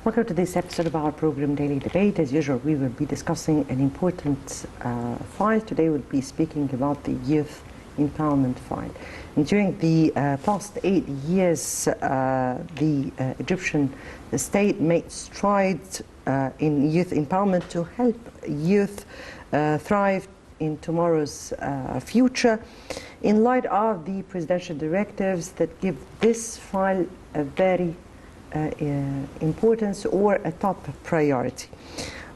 Welcome to this episode of our program Daily Debate. As usual, we will be discussing an important file. Today we'll be speaking about the youth empowerment file. And during the past 8 years, the Egyptian state made strides in youth empowerment to help youth thrive in tomorrow's future, in light of the presidential directives that give this file a very importance or a top priority.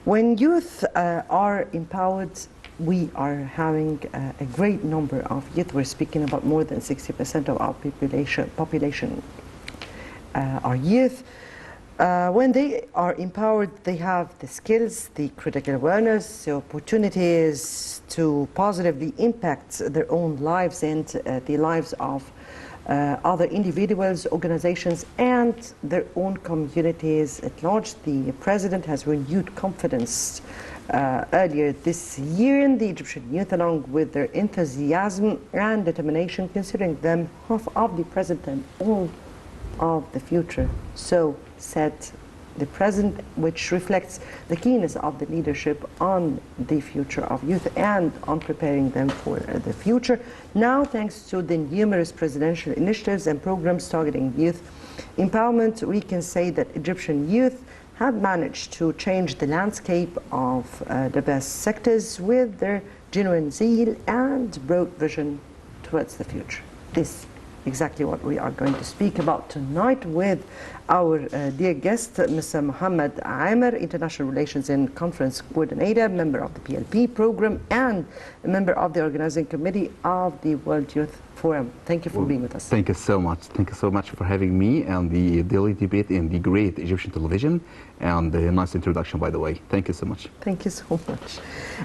When youth are empowered, we are having a great number of youth. We're speaking about more than 60% of our population are youth. When they are empowered, they have the skills, the critical awareness, the opportunities to positively impact their own lives and the lives of other individuals, organizations, and their own communities at large. The president has renewed confidence earlier this year in the Egyptian youth, along with their enthusiasm and determination, considering them half of the present and all of the future. So said the president, which reflects the keenness of the leadership on the future of youth and on preparing them for the future. Now, thanks to the numerous presidential initiatives and programs targeting youth empowerment, we can say that Egyptian youth have managed to change the landscape of the best sectors with their genuine zeal and broad vision towards the future. This exactly what we are going to speak about tonight with our dear guest, Mr. محمد عامر, International Relations and Conference Coordinator, member of the PLP program, and a member of the organizing committee of the World Youth Forum. Thank you for being with us. Thank you so much. Thank you so much for having me and the daily debate in the great Egyptian television, and a nice introduction, by the way. Thank you so much. Thank you so much.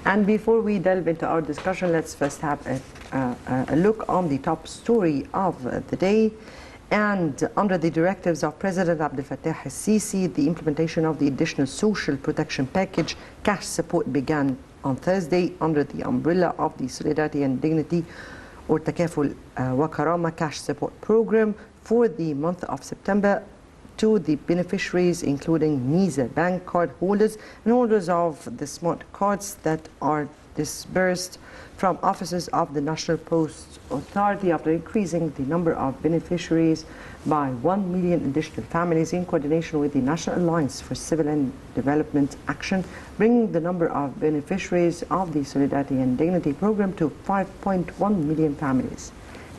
And before we delve into our discussion, let's first have a look on the top story of the day. And under the directives of President Abdel Fattah al-Sisi, the implementation of the additional social protection package cash support began on Thursday under the umbrella of the Solidarity and Dignity or Takaful wa Karama cash support program for the month of September to the beneficiaries, including Visa bank card holders and holders of the smart cards that are disbursed from offices of the National Post Authority, after increasing the number of beneficiaries by 1 million additional families in coordination with the National Alliance for Civil and Development Action, bringing the number of beneficiaries of the Solidarity and Dignity program to 5.1 million families.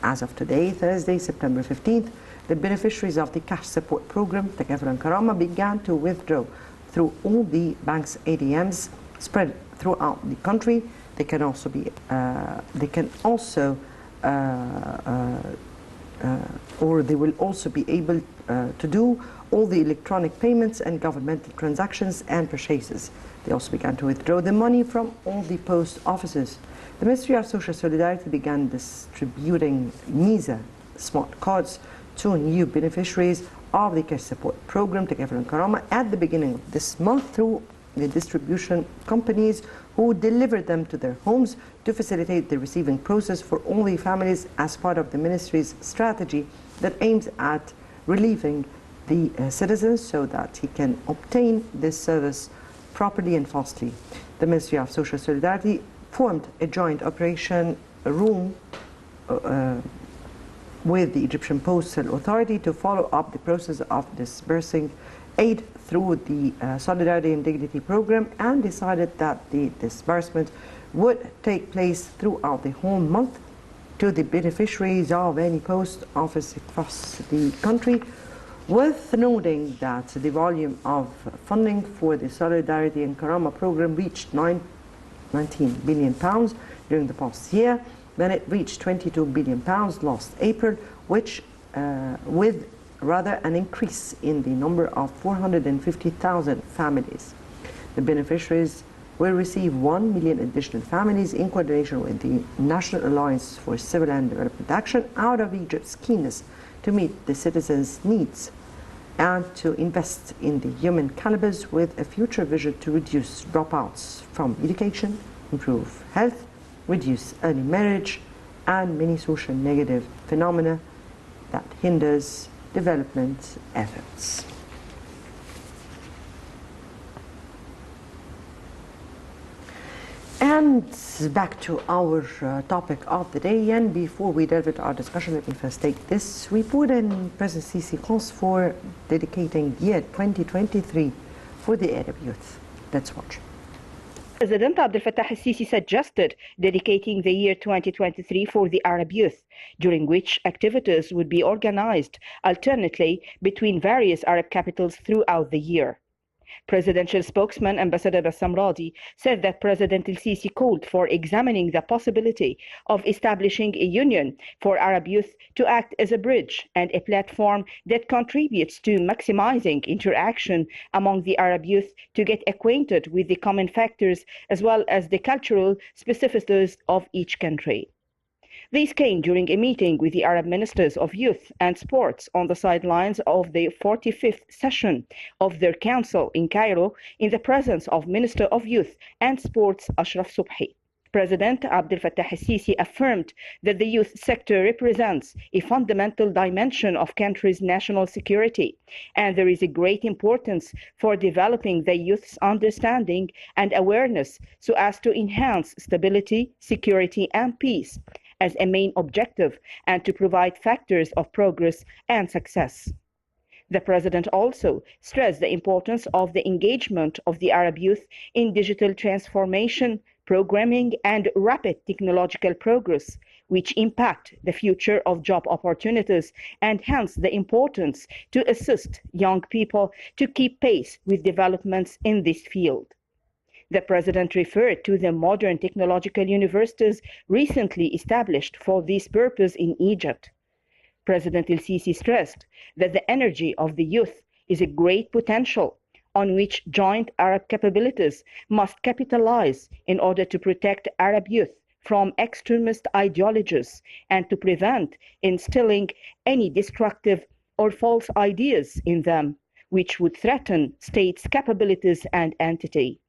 As of today, Thursday, September 15th, the beneficiaries of the cash support program, Takaful and Karama, began to withdraw through all the bank's ATMs spread throughout the country. They can also be, or they will also be able to do all the electronic payments and governmental transactions and purchases. They also began to withdraw the money from all the post offices. The Ministry of Social Solidarity began distributing Visa smart cards to new beneficiaries of the cash support program, Takaful and Karama, at the beginning of this month through the distribution companies who deliver them to their homes to facilitate the receiving process for all the families as part of the ministry's strategy that aims at relieving the citizens so that he can obtain this service properly and fastly. The Ministry of Social Solidarity formed a joint operation room with the Egyptian Postal Authority to follow up the process of disbursing aid through the Solidarity and Dignity program, and decided that the disbursement would take place throughout the whole month to the beneficiaries of any post office across the country, worth noting that the volume of funding for the Solidarity and Karama program reached 19 billion pounds during the past year. Then it reached 22 billion pounds last April, which with rather an increase in the number of 450,000 families. The beneficiaries will receive 1 million additional families in coordination with the National Alliance for Civil and Development Action out of Egypt's keenness to meet the citizens' needs and to invest in the human calibers with a future vision to reduce dropouts from education, improve health, reduce early marriage, and many social negative phenomena that hinders development efforts. And back to our topic of the day, and before we delve into our discussion, let me first take this report. And President Sisi calls for dedicating year 2023 for the Arab youth. Let's watch. President Abdel Fattah al-Sisi suggested dedicating the year 2023 for the Arab youth, during which activities would be organized alternately between various Arab capitals throughout the year. Presidential spokesman Ambassador Bassam Radi said that President al-Sisi called for examining the possibility of establishing a union for Arab youth to act as a bridge and a platform that contributes to maximizing interaction among the Arab youth to get acquainted with the common factors as well as the cultural specificities of each country. These came during a meeting with the Arab ministers of youth and sports on the sidelines of the 45th session of their council in Cairo in the presence of Minister of Youth and Sports Ashraf Subhi. President Abdel Fattah al-Sisi affirmed that the youth sector represents a fundamental dimension of country's national security, and there is a great importance for developing the youth's understanding and awareness so as to enhance stability, security, and peace as a main objective and to provide factors of progress and success. The President also stressed the importance of the engagement of the Arab youth in digital transformation, programming, and rapid technological progress, which impact the future of job opportunities, and hence the importance to assist young people to keep pace with developments in this field. The President referred to the modern technological universities recently established for this purpose in Egypt. President al-Sisi stressed that the energy of the youth is a great potential on which joint Arab capabilities must capitalize in order to protect Arab youth from extremist ideologies and to prevent instilling any destructive or false ideas in them, which would threaten states' capabilities and entity.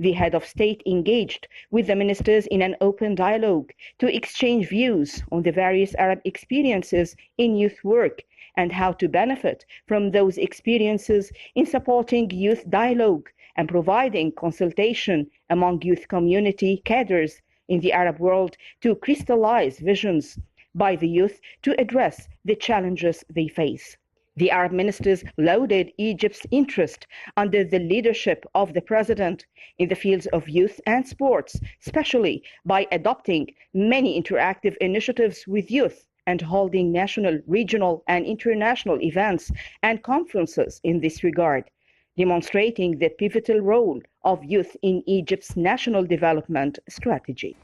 The head of state engaged with the ministers in an open dialogue to exchange views on the various Arab experiences in youth work and how to benefit from those experiences in supporting youth dialogue and providing consultation among youth community cadres in the Arab world to crystallize visions by the youth to address the challenges they face. The Arab ministers lauded Egypt's interest under the leadership of the President in the fields of youth and sports, especially by adopting many interactive initiatives with youth and holding national, regional, and international events and conferences in this regard, demonstrating the pivotal role of youth in Egypt's national development strategy.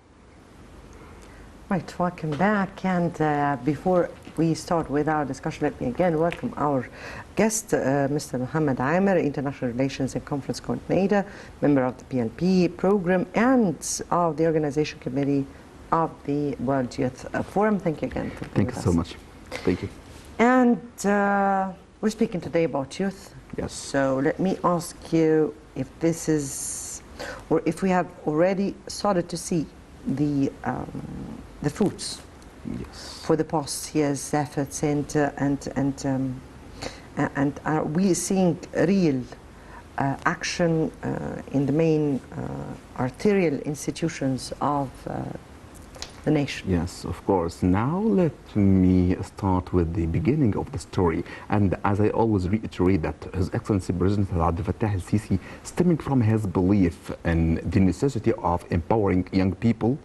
Right, welcome back. And before we start with our discussion, let me again welcome our guest, Mr. محمد عامر, International Relations and Conference Coordinator, member of the PLP program and of the Organization Committee of the World Youth Forum. Thank you again for being with us. Thank you so much. Thank you. And we're speaking today about youth. Yes. So let me ask you if this is, or if we have already started to see the fruits, Yes. for the past year's efforts, and are we seeing real action in the main arterial institutions of the nation? Yes, of course. Now let me start with the beginning of the story. And as I always reiterate that His Excellency President Abdel Fattah al-Sisi, stemming from his belief in the necessity of empowering young people,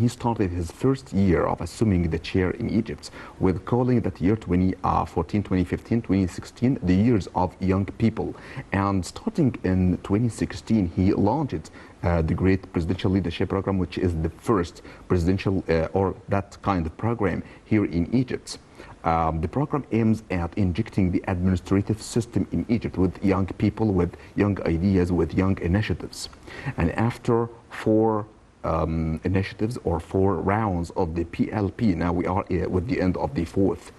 he started his first year of assuming the chair in Egypt with calling that year 2014, 2015, 2016 the years of young people. And starting in 2016, he launched the Great Presidential Leadership Program, which is the first presidential or that kind of program here in Egypt. The program aims at injecting the administrative system in Egypt with young people, with young ideas, with young initiatives. And after four initiatives or 4 rounds of the PLP. Now we are with the end of the fourth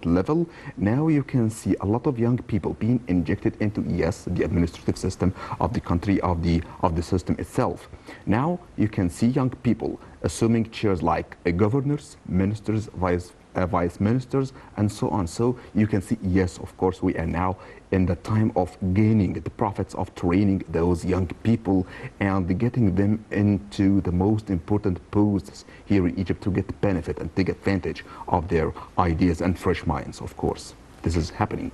level. Now you can see a lot of young people being injected into, yes, the administrative system of the country, of the system itself. Now you can see young people assuming chairs like governors, ministers, vice vice ministers, and so on. So you can see, yes, of course, we are now in the time of gaining the profits of training those young people and getting them into the most important posts here in Egypt to get benefit and take advantage of their ideas and fresh minds, of course. This is happening.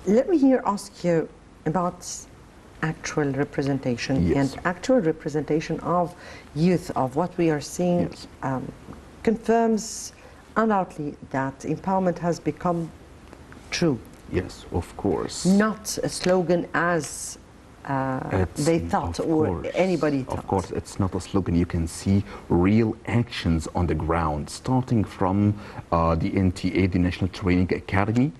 Let me here ask you about actual representation. Yes. And actual representation of youth, of what we are seeing, Yes. confirms undoubtedly that empowerment has become true. Yes, of course. Not a slogan as they thought or course, anybody thought. Of course, it's not a slogan. You can see real actions on the ground, starting from the NTA, the National Training Academy,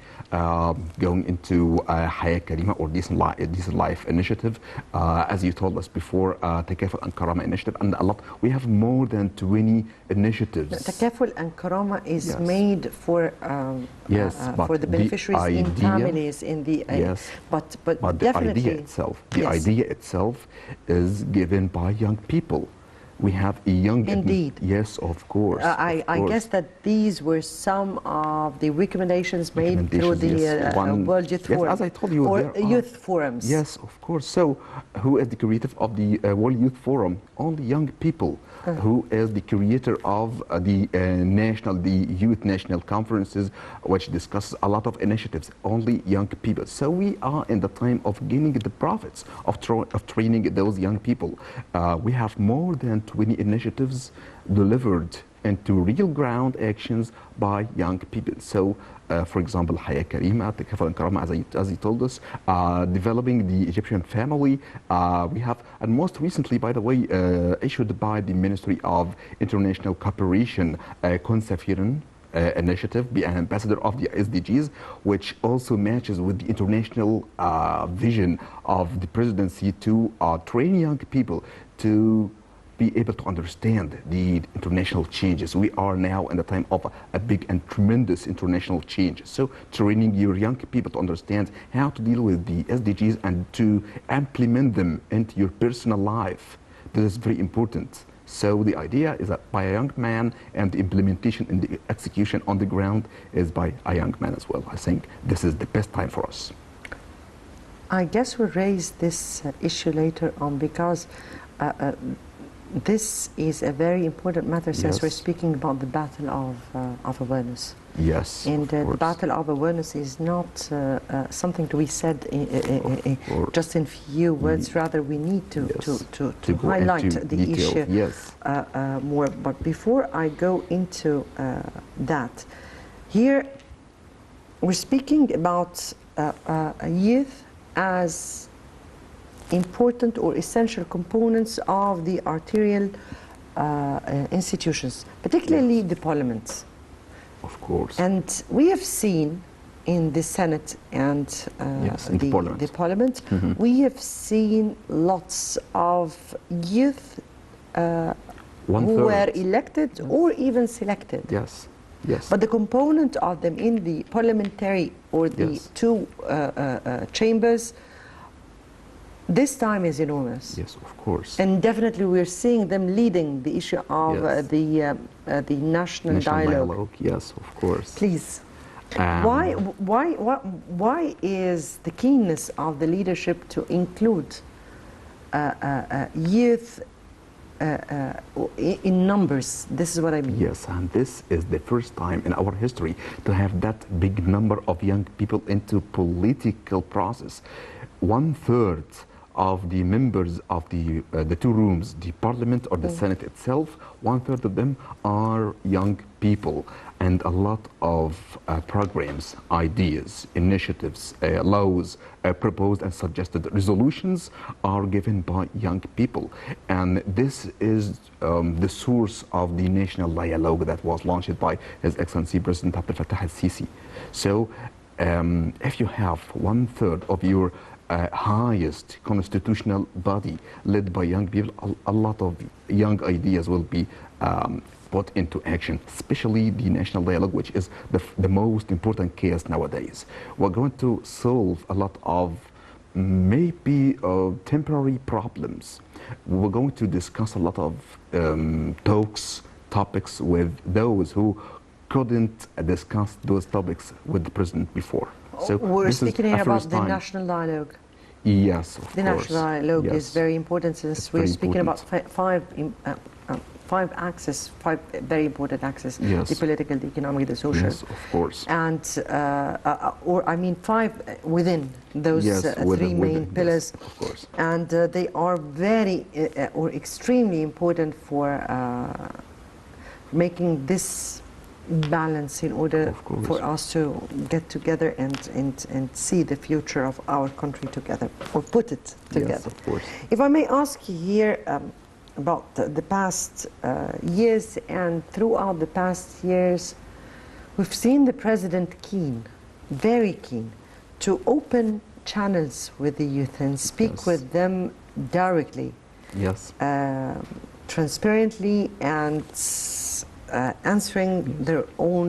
going into Haya Karima or Decent Life Initiative, as you told us before, Takaful and Karama Initiative, and a lot. We have more than 20 initiatives. Takaful and Karama is Yes. made for but for the beneficiaries in families in the yes, but the definitely idea itself, the yes. idea itself is given by young people. We have a young... Indeed. Yes, of course. I guess that these were some of the recommendations made through the yes. World Youth Forum. Yes, as I told you, or there are youth forums. Yes, of course. So, who is the creator of the World Youth Forum? Only young people. Who is the creator of the Youth National Conferences, which discusses a lot of initiatives? Only young people. So we are in the time of gaining the profits of training those young people. We have more than 20 initiatives delivered into real ground actions by young people. So, for example, Haya Karima, Takaful and Karama, as he told us, developing the Egyptian family. We have, and most recently, by the way, issued by the Ministry of International Cooperation, Konsafirin initiative, be an ambassador of the SDGs, which also matches with the international vision of the presidency to train young people to be able to understand the international changes. We are now in the time of a big and tremendous international change. So training your young people to understand how to deal with the SDGs and to implement them into your personal life. This is very important. So the idea is that by a young man, and the implementation and the execution on the ground is by a young man as well. I think this is the best time for us. I guess we'll raise this issue later on because this is a very important matter since Yes. we're speaking about the battle of awareness. Yes, And of the course. battle of awareness is not something to be said course. just in few words. Rather, we need to Yes. to go highlight into the detail. issue Yes. more. But before I go into that, here we're speaking about youth as important or essential components of the arterial institutions, particularly the parliaments. Of course. And we have seen in the Senate and Yes, in the Parliament. we have seen lots of youth who were elected or even selected. Yes, yes. But the component of them in the parliamentary or the Yes. two chambers this time is enormous. Yes, of course. And definitely we're seeing them leading the issue of Yes. the national dialogue. Yes, of course. Please. Why is the keenness of the leadership to include youth in numbers? This is what I mean. Yes, and this is the first time in our history to have that big number of young people into political process. 1/3 of the members of the two rooms, the parliament or the Senate itself, 1/3 of them are young people. And a lot of programs, ideas, initiatives, laws proposed and suggested resolutions are given by young people. And this is the source of the national dialogue that was launched by His Excellency President Abdel Fattah al-Sisi. So if you have 1/3 of your highest constitutional body led by young people, a lot of young ideas will be put into action, especially the national dialogue, which is the most important case nowadays. We're going to solve a lot of maybe temporary problems. We're going to discuss a lot of talks, topics with those who couldn't discuss those topics with the president before. So we're this is speaking a here about first the time. national dialogue. Yes, of The course. national dialogue Yes. is very important since It's we're very speaking important. about five axes, five very important axes: Yes. the political, the economic, the social. Yes, of course. And or I mean five within those Yes, three main yes, pillars. of course. And they are very or extremely important for making this balance in order Of course. for us to get together and see the future of our country together, or put it together. Yes, of course. If I may ask you here about the past years, and throughout the past years, we've seen the president keen, very keen, to open channels with the youth and speak Yes. with them directly, Yes. transparently, and answering their own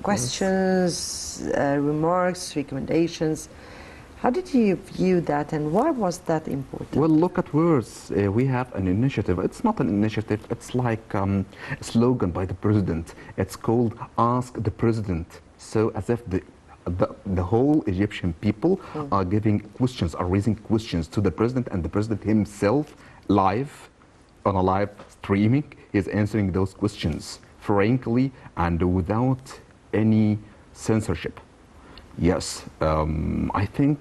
questions, remarks, recommendations. How did you view that, and why was that important? Well, look at words. We have an initiative. It's not an initiative. It's like a slogan by the president. It's called "Ask the President." So as if the whole Egyptian people are giving questions, are raising questions to the president, and the president himself, live, on a live streaming, is answering those questions frankly and without any censorship. Yes, I think.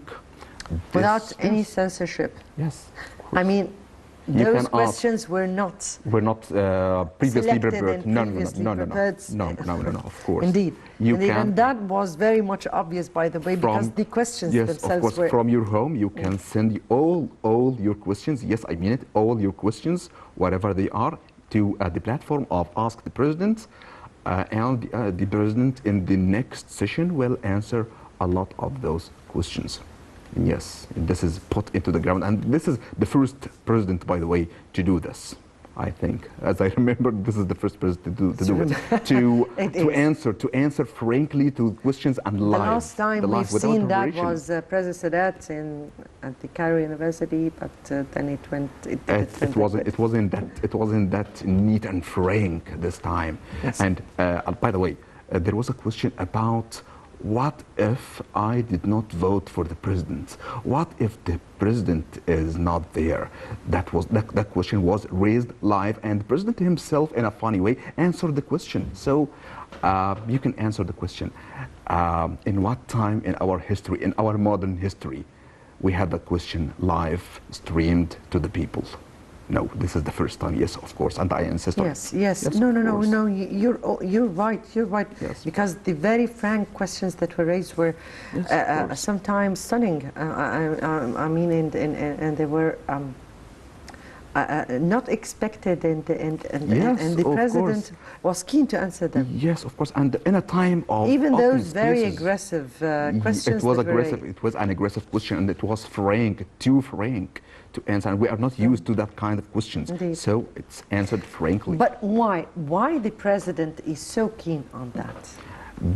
Without this- any yes, censorship. Yes. I mean, You those can ask. questions were not We're not previously selected prepared. and No, previously no, prepared. of course. Indeed. You Indeed. can. And that was very much obvious, by the way, because the questions yes, themselves of course, were... from your home, you can send all your questions. Yes, I mean it. All your questions, whatever they are, to the platform of Ask the President, and the president in the next session will answer a lot of those questions. Yes, this is put into the ground, and this is the first president, by the way, to do this. I think, as I remember, this is the first president to do it, to answer frankly to questions and The live. last time we've without seen that moderation. was President Sadat at the Cairo University, but then it went. It wasn't that neat and frank this time. Yes. And by the way, there was a question about what if I did not vote for the president? What if the president is not there? That question was raised live, and the president himself, in a funny way, answered the question. So you can answer the question. In what time in our history, in our modern history, we had that question live streamed to the people? No, this is the first time. Yes, of course, and I insist on it. Yes. Yes, No. of course. You're right. You're right. Yes. Because the very frank questions that were raised were Yes, of course. sometimes stunning. I mean, and they were not expected, and Yes, the of president course. was keen to answer them. Yes, of course, and in a time of Even open those very spaces, aggressive questions. it was that were aggressive. raised. It was an aggressive question, and it was frank, too frank to answer. And we are not used to that kind of questions, Indeed. so it's answered frankly. But why? Why the president is so keen on that?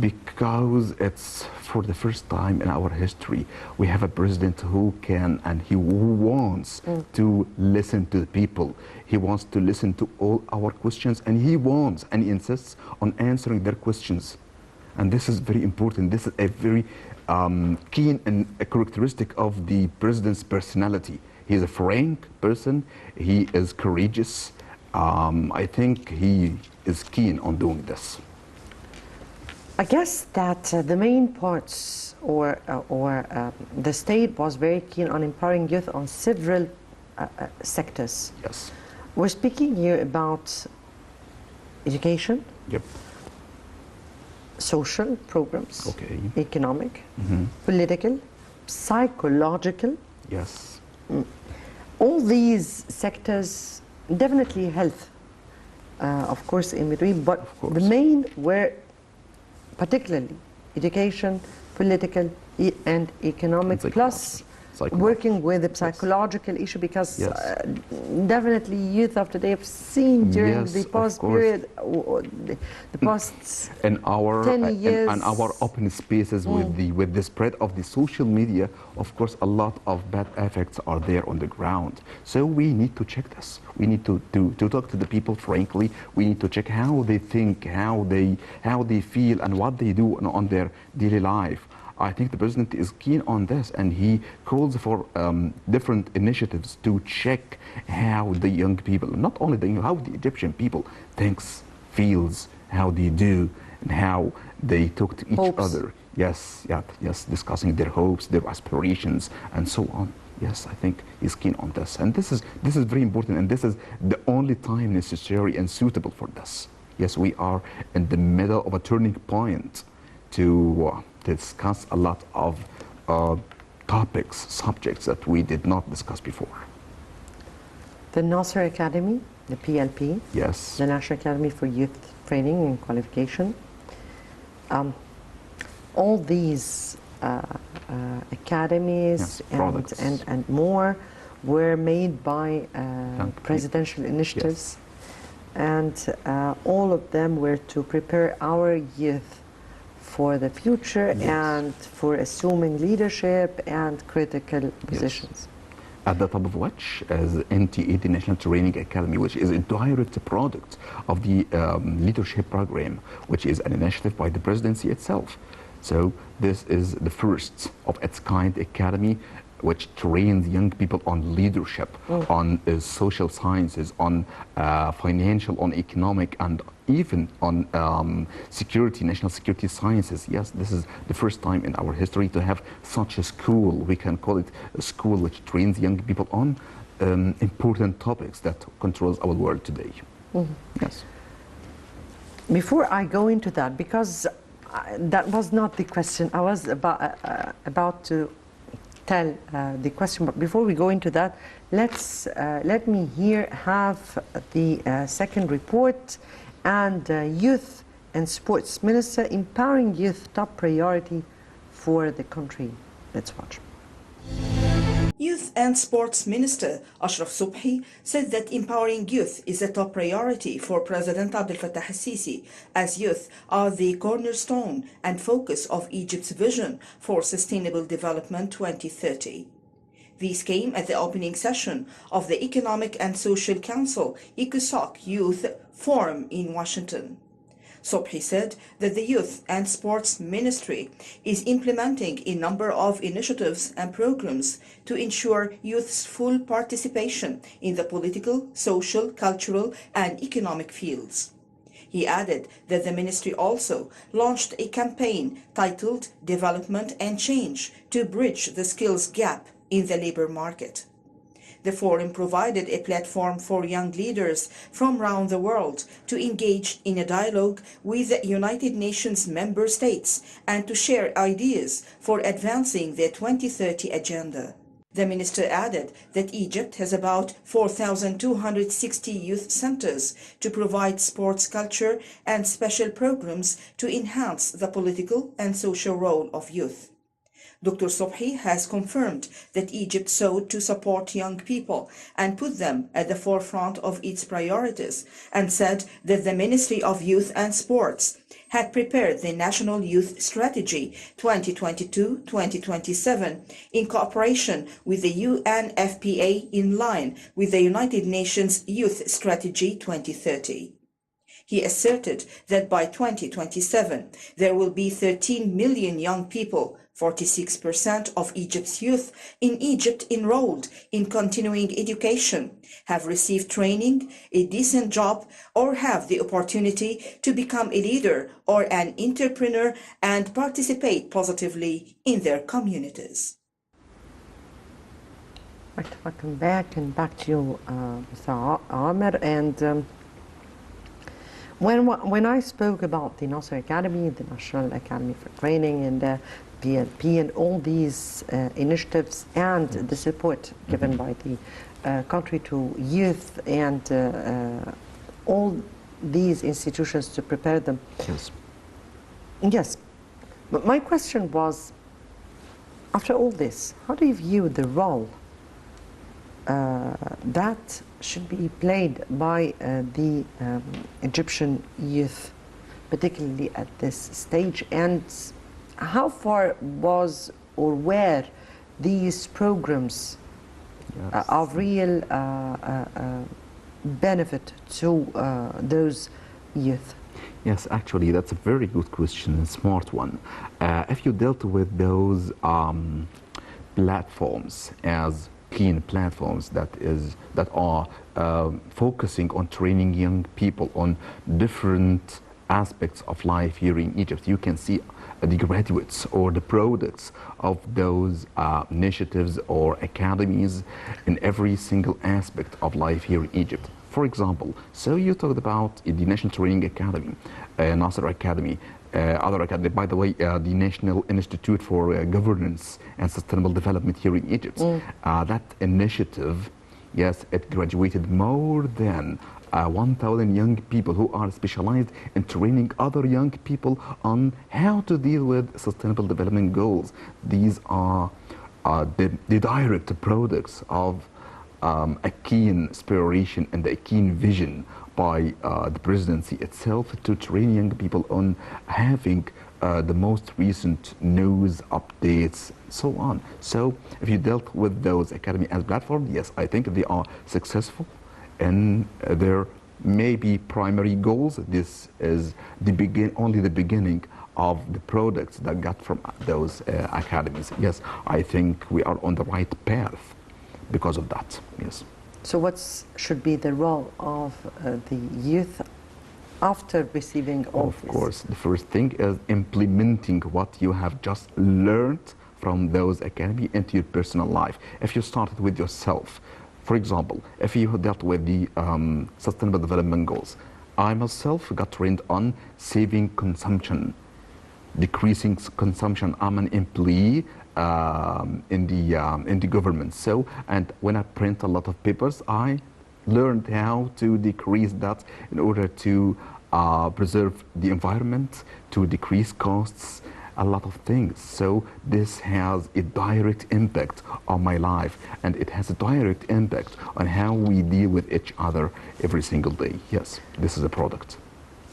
Because it's for the first time in our history, we have a president who can and who wants to listen to the people. He wants to listen to all our questions, and he wants and he insists on answering their questions. And this is very important. This is a very keen and a characteristic of the president's personality. He's a frank person. He is courageous. I think he is keen on doing this. I guess that the main parts, or the state was very keen on empowering youth on several sectors. Yes. We're speaking here about education, Yep. social programs, Okay. economic, political, psychological. Yes. All these sectors, definitely health, of course, in between, but course. the main were particularly education, political, and economic, And plus working with the psychological issue, because Yes. Definitely youth of today have seen during Yes, the of past course. period, the past in our 10 years. and our open spaces with the spread of the social media, of course, a lot of bad effects are there on the ground. So we need to check this. We need to talk to the people frankly. We need to check how they think, how they feel, and what they do on their daily life. I think the president is keen on this, and he calls for different initiatives to check how the young people, not only how the Egyptian people thinks, feels, how they do, and how they talk to each Hopes. other. Yes, discussing their hopes, their aspirations, and so on. Yes, I think he's keen on this, and this is very important, and this is the only time necessary and suitable for this. Yes, we are in the middle of a turning point to discuss a lot of subjects that we did not discuss before. The Nasser Academy, the PLP, Yes. the National Academy for Youth Training and Qualification. All these academies Yes, and more were made by Young presidential people. initiatives, and all of them were to prepare our youth for the future and for assuming leadership and critical positions. At the top of which is NTA, the National Training Academy, which is a direct product of the leadership program, which is an initiative by the presidency itself. So this is the first of its kind academy which trains young people on leadership, on social sciences, on financial, on economic, and even on security, national security sciences. Yes, this is the first time in our history to have such a school. We can call it a school which trains young people on important topics that controls our world today. Yes. Before I go into that, because that was not the question, I was about to tell the question, but before we go into that, let me have the second report, and Youth and Sports Minister, empowering youth top priority for the country. Let's watch. Youth and Sports Minister Ashraf Subhi said that empowering youth is a top priority for President Abdel Fattah al-Sisi, as youth are the cornerstone and focus of Egypt's vision for Sustainable Development 2030. These came at the opening session of the Economic and Social Council ECOSOC Youth Forum in Washington. Subhi said that the Youth and Sports Ministry is implementing a number of initiatives and programs to ensure youth's full participation in the political, social, cultural, and economic fields. He added that the ministry also launched a campaign titled Development and Change to bridge the skills gap in the labor market. The forum provided a platform for young leaders from around the world to engage in a dialogue with the United Nations member states and to share ideas for advancing the 2030 agenda. The minister added that Egypt has about 4,260 youth centers to provide sports culture and special programs to enhance the political and social role of youth. Dr. Subhi has confirmed that Egypt sought to support young people and put them at the forefront of its priorities, and said that the Ministry of Youth and Sports had prepared the National Youth Strategy 2022-2027 in cooperation with the UNFPA in line with the United Nations Youth Strategy 2030. He asserted that by 2027 there will be 13 million young people, 46% of Egypt's youth in Egypt enrolled in continuing education, have received training, a decent job, or have the opportunity to become a leader or an entrepreneur and participate positively in their communities. Welcome back, and back to you, Mr. Amir. And when I spoke about the Nasser Academy, the National Academy for Training, and the PLP, and all these initiatives, and the support given by the country to youth, and all these institutions to prepare them. Yes. Yes. But my question was, After all this, how do you view the role that should be played by the Egyptian youth, particularly at this stage, and how far was or were these programs of real benefit to those youth? Yes, actually, that's a very good question, a smart one. If you dealt with those platforms as keen platforms that are focusing on training young people on different aspects of life here in Egypt, you can see the graduates or the products of those initiatives or academies in every single aspect of life here in Egypt. For example, so you talked about the National Training Academy, Nasser Academy, other academy, by the way, the National Institute for Governance and Sustainable Development here in Egypt. That initiative, yes, it graduated more than 1,000 young people who are specialized in training other young people on how to deal with sustainable development goals. These are the direct products of a keen inspiration and a keen vision by the presidency itself to train young people on having the most recent news updates, so on. So if you dealt with those academy as platforms, yes, I think they are successful in their maybe primary goals. This is only the beginning of the products that got from those academies. Yes, I think we are on the right path because of that, yes. So what should be the role of the youth after receiving all Of this? course, the first thing is implementing what you have just learned from those academy into your personal life. If you started with yourself, for example, if you dealt with the Sustainable Development Goals, I myself got trained on saving consumption, decreasing consumption. I'm an employee in the government. So, and when I print a lot of papers, I learned how to decrease that in order to preserve the environment, to decrease costs, a lot of things. So this has a direct impact on my life, and it has a direct impact on how we deal with each other every single day. Yes, this is a product.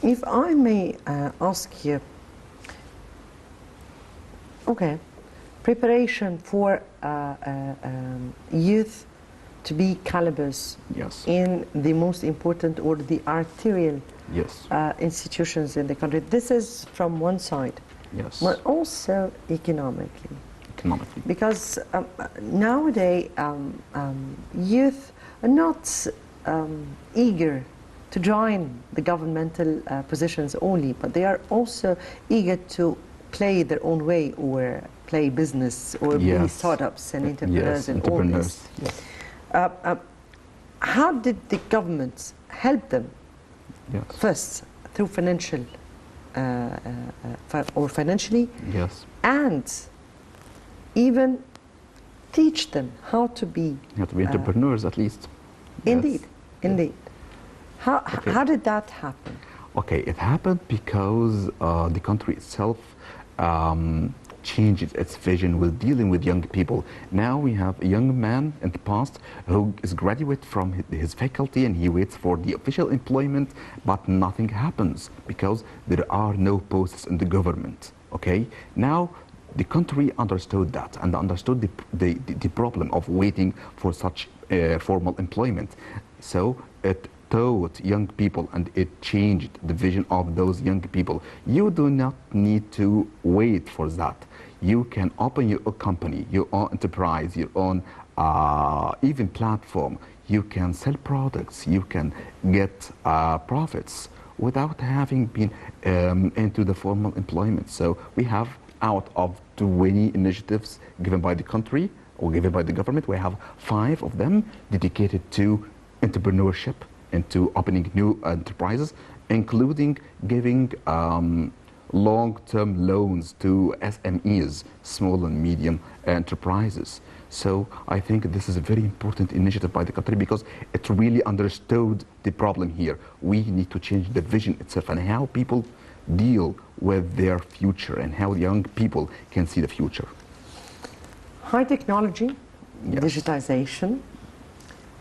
If I may ask you, okay, preparation for youth to be calibers Yes. in the most important or the arterial Yes. institutions in the country. This is from one side, Yes. but also economically. Economically. Because nowadays youth are not eager to join the governmental positions only, but they are also eager to play their own way or play business or be Yes. startups and entrepreneurs Yes, and entrepreneurs. all this. Yes. How did the government help them? Yes. First, through financial or financially, Yes. and even teach them how to be. You have to be entrepreneurs at least. Indeed, Yes. indeed. How, Okay. how did that happen? Okay, it happened because the country itself changed its vision with dealing with young people. Now we have a young man in the past who is graduate from his faculty and he waits for the official employment, but nothing happens because there are no posts in the government. Okay, now the country understood that and understood the problem of waiting for such formal employment. So it taught young people and it changed the vision of those young people. You do not need to wait for that. You can open your own company, your own enterprise, your own even platform. You can sell products, you can get profits without having been into the formal employment. So we have out of 20 initiatives given by the country or given by the government, we have 5 of them dedicated to entrepreneurship and to opening new enterprises, including giving long-term loans to SMEs, small and medium enterprises. So I think this is a very important initiative by the country because it really understood the problem here. We need to change the vision itself and how people deal with their future and how young people can see the future. high technology, Yes. digitization,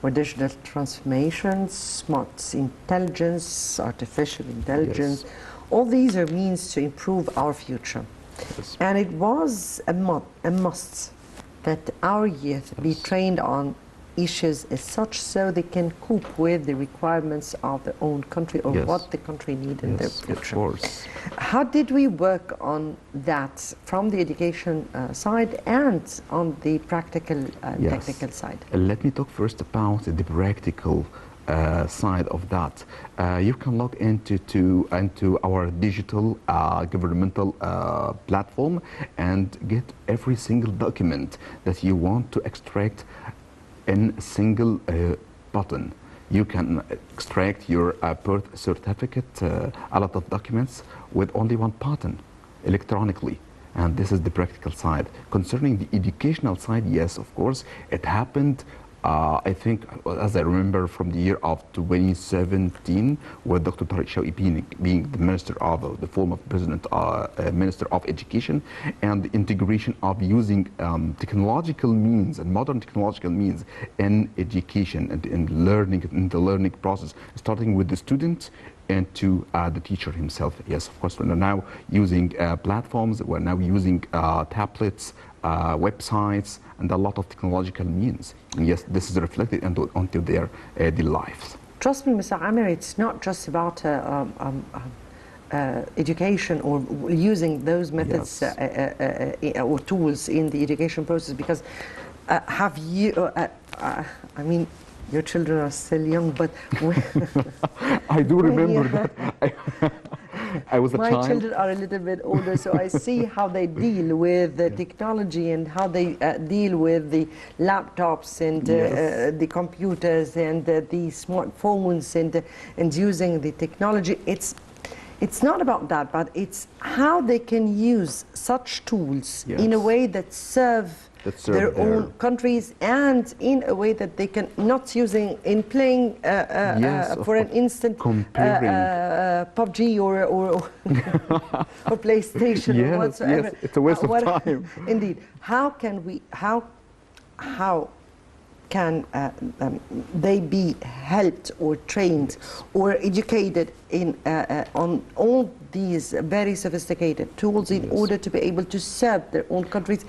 or digital transformation, smart intelligence, artificial intelligence, all these are means to improve our future. Yes. And it was a must that our youth be trained on issues as such so they can cope with the requirements of their own country or Yes. what the country needs in their Yes, future. of course. How did we work on that from the education side and on the practical Yes. technical side? Let me talk first about the practical side of that. You can log into our digital governmental platform and get every single document that you want to extract in a single button. You can extract your birth certificate, a lot of documents with only one button electronically. And this is the practical side. Concerning the educational side, yes, of course, it happened. I think, as I remember, from the year of 2017, with Dr. Tariq Shawqi being the minister of the former president, minister of education, and the integration of using technological means and modern technological means in education and in learning, in the learning process, starting with the student and to the teacher himself. Yes, of course, we're now using platforms, we're now using tablets, websites, and a lot of technological means. And yes, this is reflected onto their daily lives. Trust me, Mr. Amir, it's not just about education or using those methods Yes. or tools in the education process, because have you, I mean, your children are still young, but I do remember Yeah. that. I was a my child. children are a little bit older, so I see how they deal with the technology and how they deal with the laptops and Yes. the computers and the smartphones and using the technology. It's not about that, but it's how they can use such tools in a Yes. way that serve their own countries and in a way that they can not using in playing Yes, of for an course. instant Comparing. PUBG or PlayStation or Yes, whatsoever. yes, it's a waste of time. Indeed. How can we? How can they be helped or trained or educated in on all these very sophisticated tools in order to be able to serve their own countries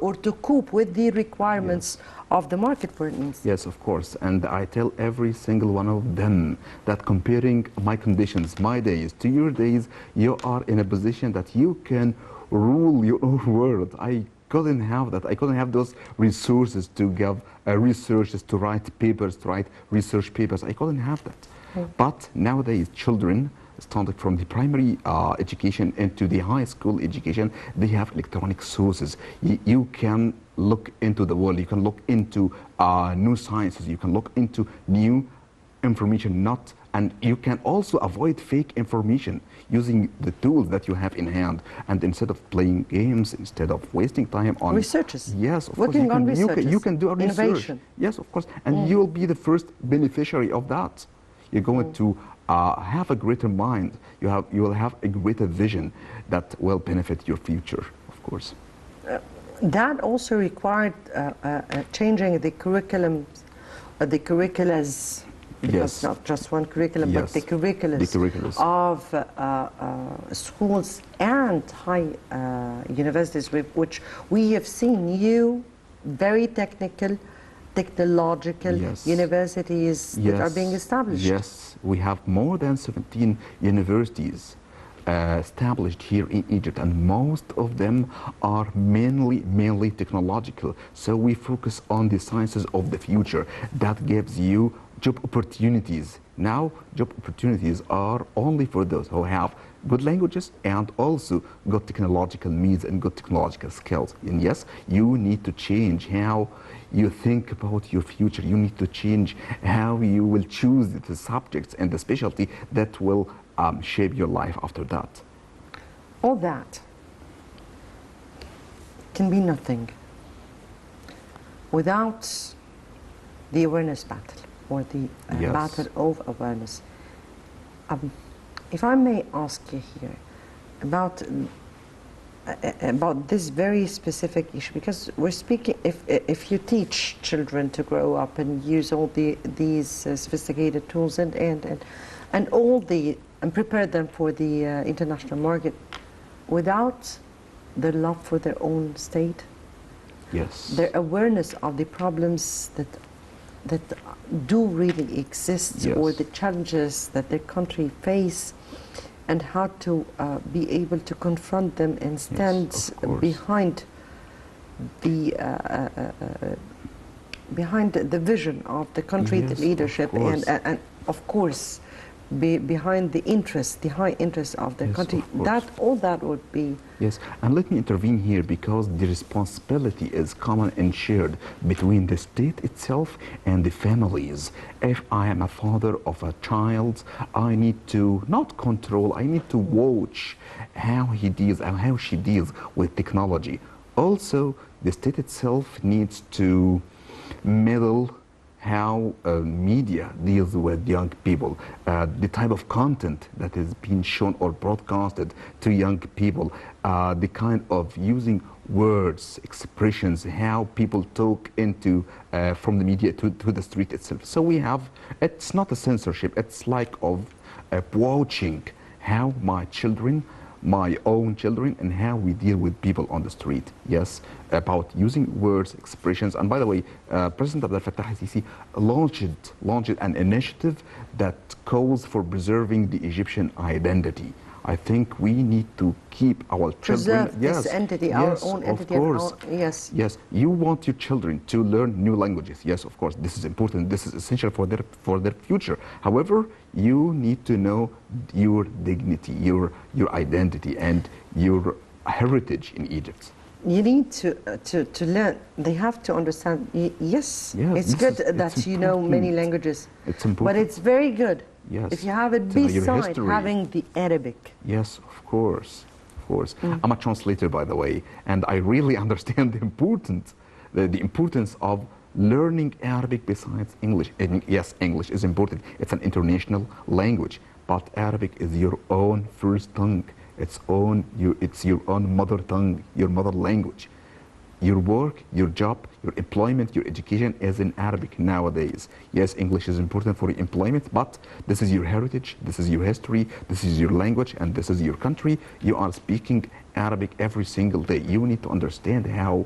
or to cope with the requirements of the market, for instance? Yes, of course. And I tell every single one of them that comparing my conditions, my days to your days, you are in a position that you can rule your own world. I couldn't have that. I couldn't have those resources to give researches, to write papers, to write research papers. I couldn't have that. But nowadays, children, starting from the primary education into the high school education, they have electronic sources. You can look into the world. You can look into new sciences. You can look into new information, and you can also avoid fake information using the tools that you have in hand. And instead of playing games, instead of wasting time on researches. Yes, of Working course. on You researches. can do a research. Innovation. Yes, of course. And you will be the first beneficiary of that. You're going to have a greater mind. You will have a greater vision that will benefit your future, of course. That also required changing the curriculum, the curriculas, because Yes. not just one curriculum, but Yes. the curriculums of schools and high universities, which we have seen new, very technological Yes. universities that are being established. Yes, we have more than 17 universities established here in Egypt, and most of them are mainly technological. So we focus on the sciences of the future. That gives you job opportunities. Now, job opportunities are only for those who have good languages and also good technological needs and good technological skills. And yes, you need to change how you think about your future. You need to change how you will choose the subjects and the specialty that will shape your life after that. All that can be nothing without the awareness battle or the Yes. battle of awareness. If I may ask you here about about this very specific issue, because we're speaking, if you teach children to grow up and use all these sophisticated tools and prepare them for the international market without their love for their own state, Yes. their awareness of the problems that do really exist, Yes. or the challenges that their country face, and how to be able to confront them and stand of course. behind the vision of the country, Yes, the leadership, of course. and of course behind the high interest of the Yes, country. of course. All that would be. Yes, and let me intervene here because the responsibility is common and shared between the state itself and the families. If I am a father of a child, I need to not control, I need to watch how he deals and how she deals with technology. Also, the state itself needs to meddle how media deals with young people, the type of content that is being shown or broadcasted to young people, the kind of using words, expressions, how people talk into from the media to the street itself. So we have, it's not a censorship, it's like of watching how my own children, and how we deal with people on the street. Yes, about using words, expressions. And by the way, President Abdel Fattah al-Sisi launched an initiative that calls for preserving the Egyptian identity. I think we need to keep our children. Preserve this entity, our own entity. Of course. Yes. Yes. You want your children to learn new languages. Yes, of course. This is important. This is essential for their future. However, you need to know your dignity, your identity, and your heritage in Egypt. You need to learn. They have to understand. Yes, Yeah, it's good that you know many languages. It's important. But it's very good if you have it To know your beside history. having the Arabic. Yes, of course. I'm a translator, by the way, and I really understand the importance of learning Arabic besides English. And yes, English is important. It's an international language, but Arabic is your own first tongue. It's your own mother tongue, your mother language. Your work, your job, your employment, your education is in Arabic nowadays. Yes, English is important for employment, but this is your heritage, this is your history, this is your language, and this is your country. You are speaking Arabic every single day. You need to understand how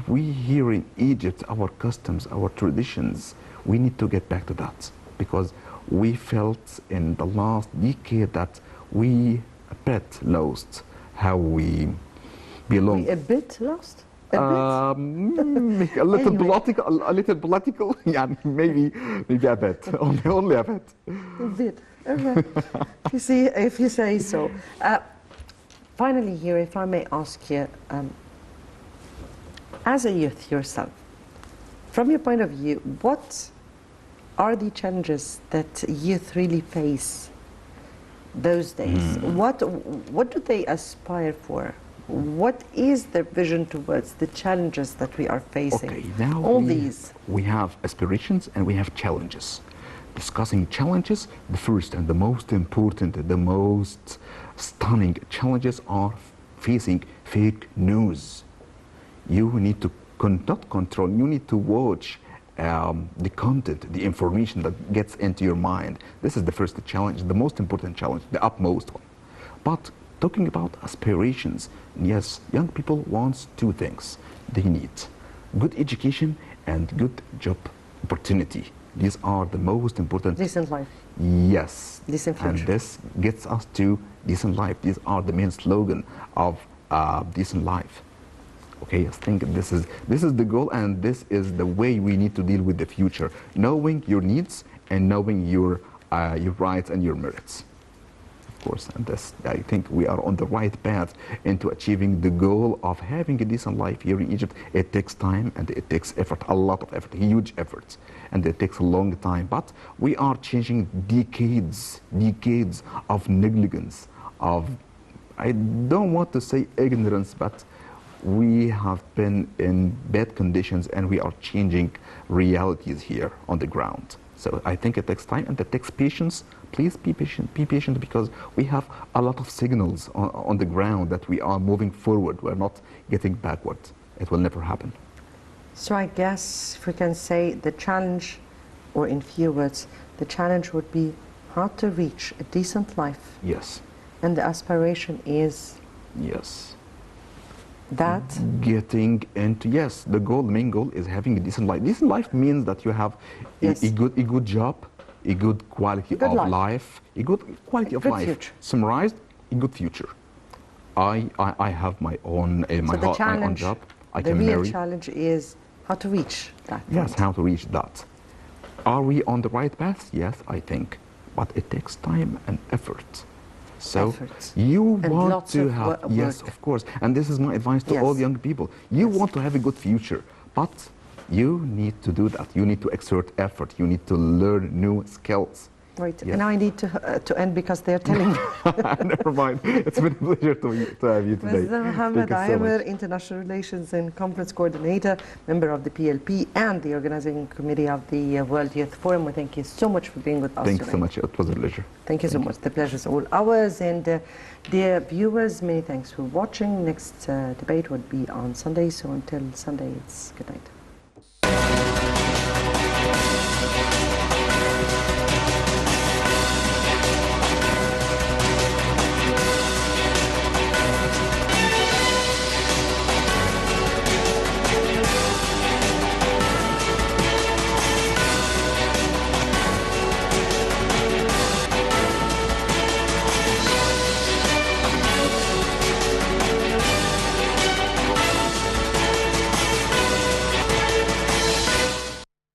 we here in Egypt, our customs, our traditions, we need to get back to that, because we felt in the last decade that we a bit lost how we belong. A bit lost? A A little political, yeah, maybe a bit, only a bit. A bit. Okay. If you say so. Finally here, if I may ask you, as a youth yourself, from your point of view, what are the challenges that youth really face those days? What do they aspire for? What is their vision towards the challenges that we are facing? Okay, now we have aspirations and we have challenges. Discussing challenges, the first and the most important, the most stunning challenges are facing fake news. You need to not control, you need to watch the content, the information that gets into your mind. This is the first challenge, the most important challenge, the utmost one. But talking about aspirations, yes, young people want two things. They need good education and good job opportunity. These are the most important. Decent life. Yes. Decent future. And this gets us to decent life. These are the main slogan of decent life. Okay, I think this is the goal, and this is the way we need to deal with the future. Knowing your needs and knowing your rights and your merits. Of course, and this, I think we are on the right path into achieving the goal of having a decent life here in Egypt. It takes time and it takes effort, a lot of effort, huge efforts, and it takes a long time. But we are changing decades of negligence, of, I don't want to say ignorance, but we have been in bad conditions and we are changing realities here on the ground. So I think it takes time and it takes patience. Please be patient because we have a lot of signals on the ground that we are moving forward. We're not getting backward. It will never happen. So I guess if we can say the challenge, or in few words, the challenge would be how to reach a decent life. Yes. And the aspiration is Yes. that? Getting into, yes, the goal, the main goal is having a decent life. Decent life means that you have Yes. a good job, a good quality Good of life. life, a good quality of Good life. future. Summarized, a good future. I have my own So the my own challenge, job. I the can real marry. challenge is how to reach that. Yes, point. how to reach that. Are we on the right path? Yes, I think. But it takes time and effort. So Effort. you And want lots to of have, yes, work. of course. And this is my advice to Yes. all young people. You Yes. want to have a good future, but you need to do that. You need to exert effort. You need to learn new skills. Right. Yes. And I need to end because they're telling me. Never mind. It's been a pleasure to have you today. Mr. محمد Thank you so عامر, much. International Relations and Conference Coordinator, member of the PLP and the Organizing Committee of the World Youth Forum. We thank you so much for being with us Thank you so tonight. much. It was a pleasure. Thank you so much. The pleasure is all ours. And dear viewers, many thanks for watching. Next debate would be on Sunday. So until Sunday, it's good night.